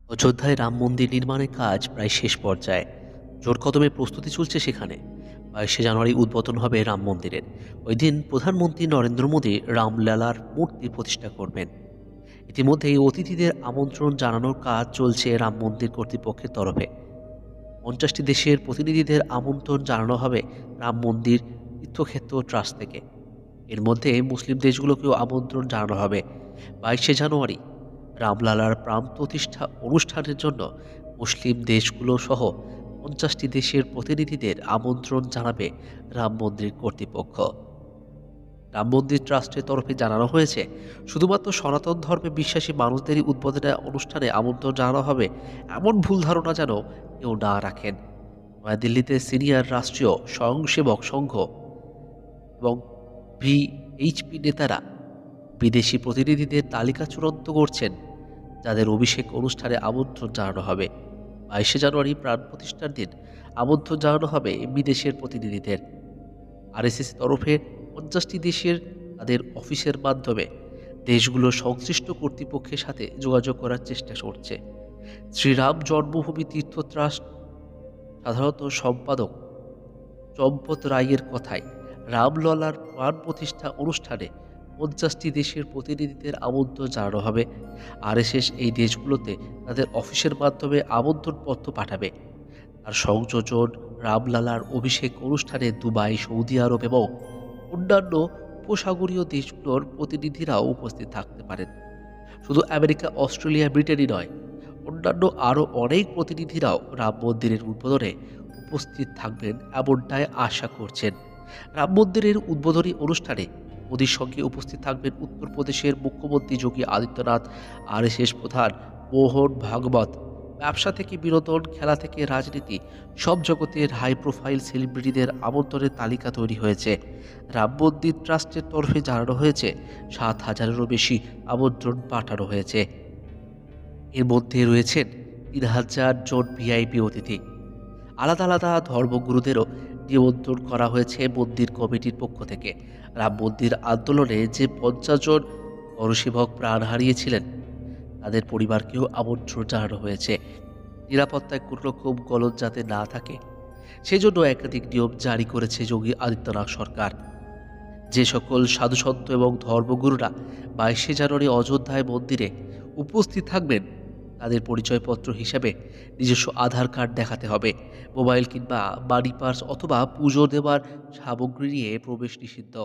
অযোধ্যায় রাম মন্দির নির্মাণের কাজ প্রায় শেষ পর্যায়ে। জোর কদমে প্রস্তুতি চলছে সেখানে। 22শে জানুয়ারি উদ্বোধন হবে রাম মন্দিরের। ওই দিন প্রধানমন্ত্রী নরেন্দ্র মোদী রামলালার মূর্তি প্রতিষ্ঠা করবেন। ইতিমধ্যেই অতিথিদের আমন্ত্রণ জানানোর কাজ চলছে রাম মন্দির কর্তৃপক্ষের তরফে। 50টি দেশের প্রতিনিধিদের আমন্ত্রণ জানানো হবে রাম মন্দির তীর্থক্ষেত্র ট্রাস্ট থেকে। এর মধ্যে মুসলিম দেশগুলোকেও আমন্ত্রণ জানানো হবে। 22শে জানুয়ারি রামলালার প্রাণ প্রতিষ্ঠা অনুষ্ঠানের জন্য মুসলিম দেশগুলো সহ 50টি দেশের প্রতিনিধিদের আমন্ত্রণ জানাবে রাম মন্দির কর্তৃপক্ষ। রাম মন্দির ট্রাস্টের তরফে জানানো হয়েছে, শুধুমাত্র সনাতন ধর্মে বিশ্বাসী মানুষদেরই উদ্বোধনী অনুষ্ঠানে আমন্ত্রণ জানানো হবে, এমন ভুল ধারণা যেন কেউ না রাখেন। নয়াদিল্লিতে সিনিয়র রাষ্ট্রীয় স্বয়ংসেবক সংঘ এবং ভিএইচপি নেতারা বিদেশি প্রতিনিধিদের তালিকা চূড়ান্ত করছেন, যাদের অভিষেক অনুষ্ঠানে আমন্ত্রণ জানানো হবে। 22শে জানুয়ারি প্রাণ প্রতিষ্ঠার দিন আমন্ত্রণ জানানো হবে বিদেশের প্রতিনিধিদের। আরএসএস তরফে 50টি দেশের তাদের অফিসের মাধ্যমে দেশগুলোর সংশ্লিষ্ট কর্তৃপক্ষের সাথে যোগাযোগ করার চেষ্টা করছে। শ্রীরাম জন্মভূমি তীর্থ ট্রাস্ট সাধারণত সম্পাদক চম্পত রায়ের কথায় রামললার প্রাণ প্রতিষ্ঠা অনুষ্ঠানে 50টি দেশের প্রতিনিধিদের আমন্ত্রণ জানানো হবে। আরএসএস এই দেশগুলোতে তাদের অফিসের মাধ্যমে আমন্ত্রণপত্র পাঠাবে। তার সংযোজন রামলালার অভিষেক অনুষ্ঠানে দুবাই, সৌদি আরব এবং অন্যান্য উপসাগরীয় দেশগুলোর প্রতিনিধিরাও উপস্থিত থাকতে পারেন। শুধু আমেরিকা, অস্ট্রেলিয়া, ব্রিটেনই নয়, অন্যান্য আরও অনেক প্রতিনিধিরাও রাম মন্দিরের উদ্বোধনে উপস্থিত থাকবেন এমনটাই আশা করছেন। রাম মন্দিরের উদ্বোধনী অনুষ্ঠানে মোদির সঙ্গে উপস্থিত থাকবেন উত্তরপ্রদেশের মুখ্যমন্ত্রী যোগী আদিত্যনাথ, আরএসএস প্রধান মোহন ভাগবত। ব্যবসা থেকে বিনোদন, খেলা থেকে রাজনীতি, সব জগতের হাই প্রোফাইল সেলিব্রিটিদের আমন্ত্রণের তালিকা তৈরি হয়েছে। রাম মন্দির ট্রাস্টের তরফে জানানো হয়েছে 7,000-এরও বেশি আমন্ত্রণ পাঠানো হয়েছে। এর মধ্যে রয়েছেন 3,000 জন ভিআইপি অতিথি। আলাদা আলাদা ধর্মগুরুদেরও নিমন্ত্রণ করা হয়েছে মন্দির কমিটির পক্ষ থেকে। রাম মন্দির আন্দোলনে যে 50 জন গণসেবক প্রাণ হারিয়েছিলেন, তাদের পরিবারকেও আমন্ত্রণ জানানো হয়েছে। নিরাপত্তায় কোনো রকম গলদ যাতে না থাকে, সেজন্য একাধিক নিয়ম জারি করেছে যোগী আদিত্যনাথ সরকার। যে সকল সাধুসন্ত এবং ধর্মগুরুরা 22শে জানুয়ারি অযোধ্যায় মন্দিরে উপস্থিত থাকবেন, তাদের পরিচয়পত্র হিসেবে নিজস্ব আধার কার্ড দেখাতে হবে। মোবাইল কিংবা মানি পার্স অথবা পুজো দেওয়ার সামগ্রী নিয়ে প্রবেশ নিষিদ্ধ।